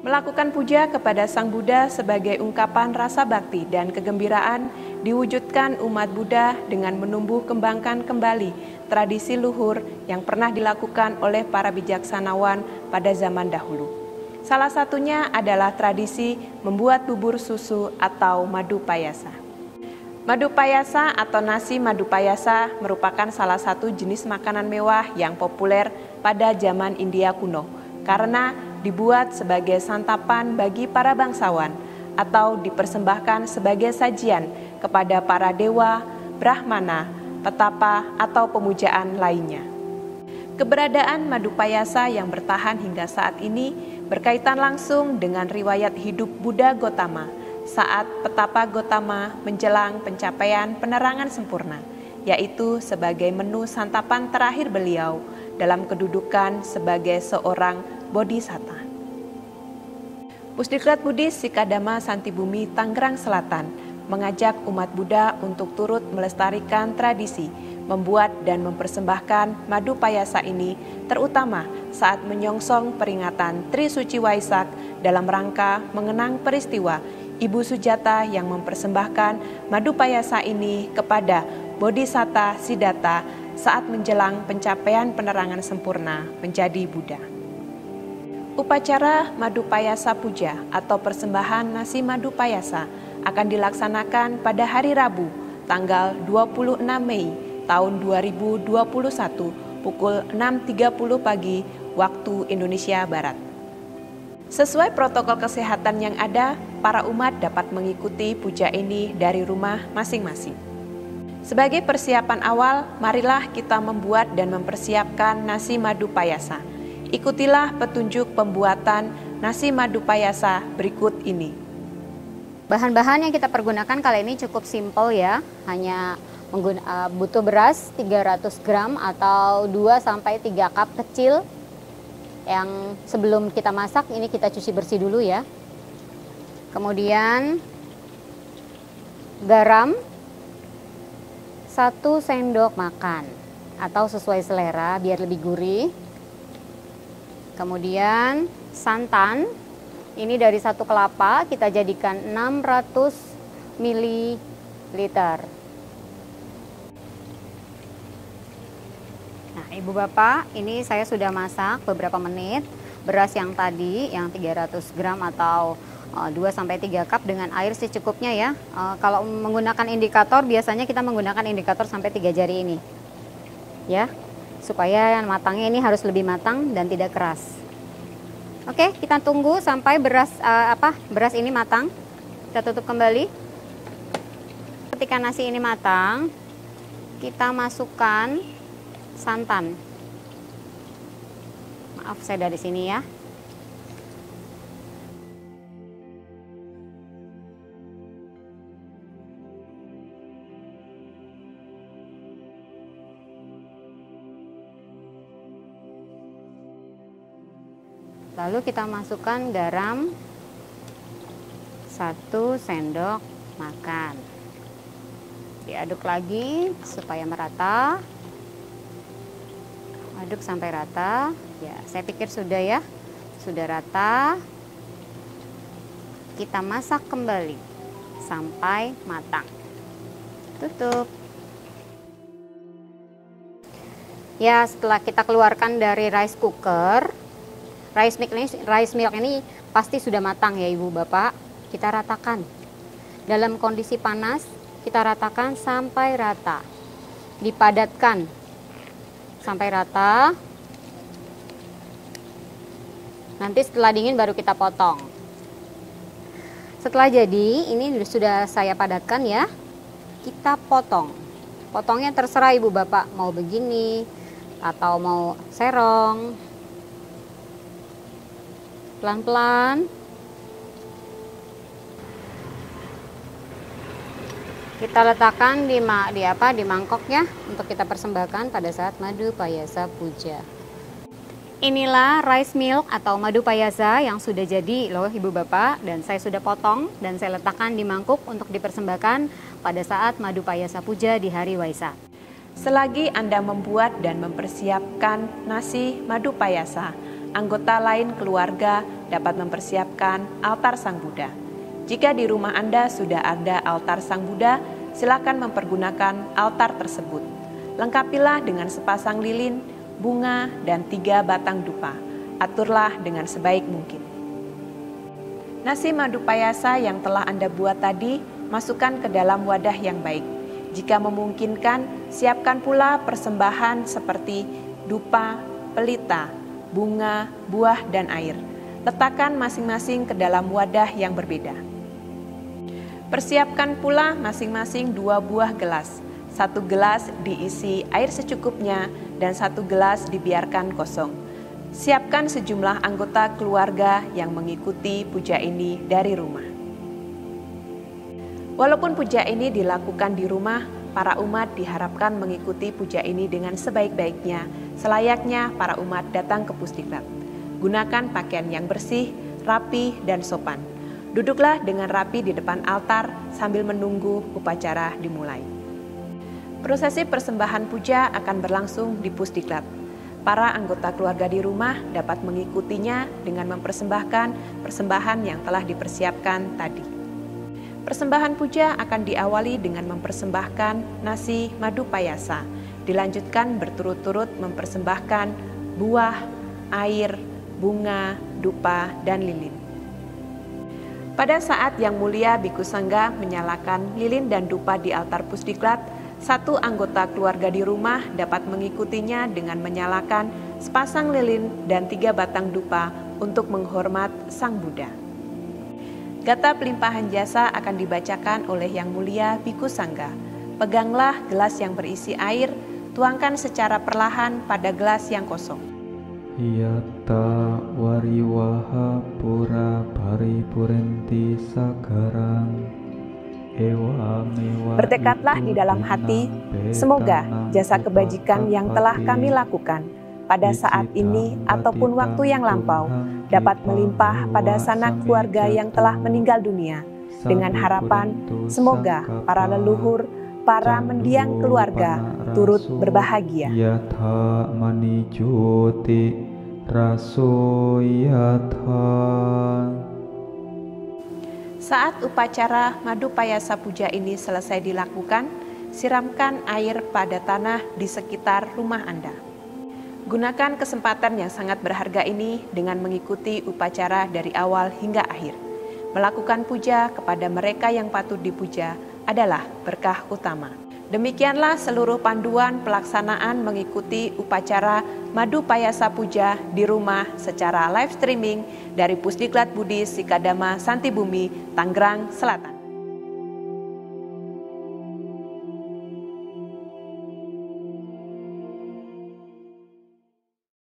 Melakukan puja kepada Sang Buddha sebagai ungkapan rasa bakti dan kegembiraan diwujudkan umat Buddha dengan menumbuh kembangkan kembali tradisi luhur yang pernah dilakukan oleh para bijaksanawan pada zaman dahulu. Salah satunya adalah tradisi membuat bubur susu atau madu payasa. Madu payasa atau nasi madu payasa merupakan salah satu jenis makanan mewah yang populer pada zaman India kuno karena dibuat sebagai santapan bagi para bangsawan atau dipersembahkan sebagai sajian kepada para dewa, brahmana, petapa, atau pemujaan lainnya. Keberadaan madu payasa yang bertahan hingga saat ini berkaitan langsung dengan riwayat hidup Buddha Gotama saat petapa Gotama menjelang pencapaian penerangan sempurna, yaitu sebagai menu santapan terakhir beliau dalam kedudukan sebagai seorang bodhisatta. Pusdiklat Buddhis Sikadama Santibumi Tangerang Selatan mengajak umat Buddha untuk turut melestarikan tradisi membuat dan mempersembahkan madu payasa ini, terutama saat menyongsong peringatan Tri Suci Waisak dalam rangka mengenang peristiwa Ibu Sujata yang mempersembahkan madu payasa ini kepada Bodhisatta Siddhartha saat menjelang pencapaian penerangan sempurna menjadi Buddha. Upacara Madu Payasa Puja atau persembahan nasi madu payasa akan dilaksanakan pada hari Rabu, tanggal 26 Mei tahun 2021 pukul 6.30 pagi waktu Indonesia Barat. Sesuai protokol kesehatan yang ada, para umat dapat mengikuti puja ini dari rumah masing-masing. Sebagai persiapan awal, marilah kita membuat dan mempersiapkan nasi madu payasa. Ikutilah petunjuk pembuatan nasi madu payasa berikut ini. Bahan-bahan yang kita pergunakan kali ini cukup simpel ya, hanya butuh beras 300 gram atau 2-3 cup kecil. Yang sebelum kita masak ini kita cuci bersih dulu ya. Kemudian garam 1 sendok makan atau sesuai selera biar lebih gurih. Kemudian santan, ini dari 1 kelapa kita jadikan 600 ml. Nah, Ibu Bapak, ini saya sudah masak beberapa menit. Beras yang tadi, yang 300 gram atau 2-3 cup dengan air secukupnya ya. Kalau menggunakan indikator, biasanya kita menggunakan indikator sampai 3 jari ini. Ya, supaya matangnya ini harus lebih matang dan tidak keras. Oke, kita tunggu sampai beras ini matang. Kita tutup kembali. Ketika nasi ini matang, kita masukkan santan. Maaf, saya dari sini ya. Lalu kita masukkan garam 1 sendok makan. Diaduk lagi supaya merata. Aduk sampai rata. Ya, saya pikir sudah ya. Sudah rata. Kita masak kembali sampai matang. Tutup. Ya, setelah kita keluarkan dari rice cooker, rice milk ini pasti sudah matang ya Ibu Bapak. Kita ratakan. Dalam kondisi panas, kita ratakan sampai rata. Dipadatkan sampai rata. Nanti setelah dingin baru kita potong. Setelah jadi, ini sudah saya padatkan ya. Kita potong. Potongnya terserah Ibu Bapak, mau begini atau mau serong. Pelan-pelan. Kita letakkan di mangkoknya untuk kita persembahkan pada saat Madu Payasa Puja. Inilah rice milk atau madu payasa yang sudah jadi loh Ibu Bapak, dan saya sudah potong dan saya letakkan di mangkuk untuk dipersembahkan pada saat Madu Payasa Puja di hari Waisak. Selagi Anda membuat dan mempersiapkan nasi madu payasa, anggota lain keluarga dapat mempersiapkan altar Sang Buddha. Jika di rumah Anda sudah ada altar Sang Buddha, silakan mempergunakan altar tersebut. Lengkapilah dengan sepasang lilin, bunga, dan 3 batang dupa. Aturlah dengan sebaik mungkin. Nasi madu payasa yang telah Anda buat tadi, masukkan ke dalam wadah yang baik. Jika memungkinkan, siapkan pula persembahan seperti dupa, pelita, bunga, buah, dan air. Letakkan masing-masing ke dalam wadah yang berbeda. Persiapkan pula masing-masing 2 buah gelas. 1 gelas diisi air secukupnya dan 1 gelas dibiarkan kosong. Siapkan sejumlah anggota keluarga yang mengikuti puja ini dari rumah. Walaupun puja ini dilakukan di rumah, para umat diharapkan mengikuti puja ini dengan sebaik-baiknya, selayaknya para umat datang ke Pusdiklat. Gunakan pakaian yang bersih, rapi, dan sopan. Duduklah dengan rapi di depan altar sambil menunggu upacara dimulai. Prosesi persembahan puja akan berlangsung di Pusdiklat. Para anggota keluarga di rumah dapat mengikutinya dengan mempersembahkan persembahan yang telah dipersiapkan tadi. Persembahan puja akan diawali dengan mempersembahkan nasi madu payasa. Dilanjutkan berturut-turut mempersembahkan buah, air, bunga, dupa, dan lilin. Pada saat Yang Mulia Bhikkhu Sangga menyalakan lilin dan dupa di altar Pusdiklat, 1 anggota keluarga di rumah dapat mengikutinya dengan menyalakan sepasang lilin dan 3 batang dupa untuk menghormat Sang Buddha. Gata pelimpahan jasa akan dibacakan oleh Yang Mulia Bhikkhu Sangga. Peganglah gelas yang berisi air, tuangkan secara perlahan pada gelas yang kosong. Yatta wariwaha pura paripurenti sagarang ewa mewa. Bertekadlah di dalam hati, semoga jasa kebajikan yang telah kami lakukan pada saat ini ataupun waktu yang lampau dapat melimpah pada sanak keluarga yang telah meninggal dunia, dengan harapan semoga para leluhur, para mendiang keluarga turut berbahagia. Yatha mani jyoti raso yatha. Saat upacara madu payasa puja ini selesai dilakukan, siramkan air pada tanah di sekitar rumah Anda. Gunakan kesempatan yang sangat berharga ini dengan mengikuti upacara dari awal hingga akhir. Melakukan puja kepada mereka yang patut dipuja adalah berkah utama. Demikianlah seluruh panduan pelaksanaan mengikuti upacara Madu Payasa Puja di rumah secara live streaming dari Pusdiklat Buddhis Sikadama Santibumi, Tangerang Selatan.